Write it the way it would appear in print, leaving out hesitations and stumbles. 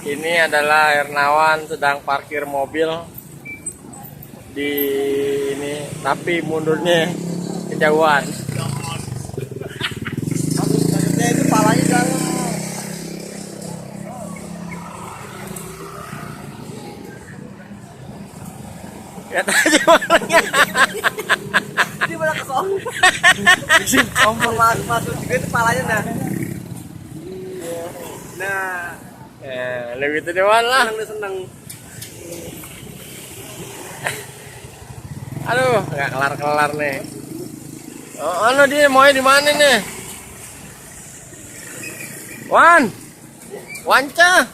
Ini adalah Hernawan sedang parkir mobil di ini, tapi mundurnya kejauhan. Maksudnya itu palanya dalam. Lihat aja orangnya. Ini malah kesong. Masuk juga itu palanya nah. Nah, Lebih itu dewan lah. seneng. Aduh, nggak kelar-kelar nih. Oh, anu dia mau di mana nih? Wanca.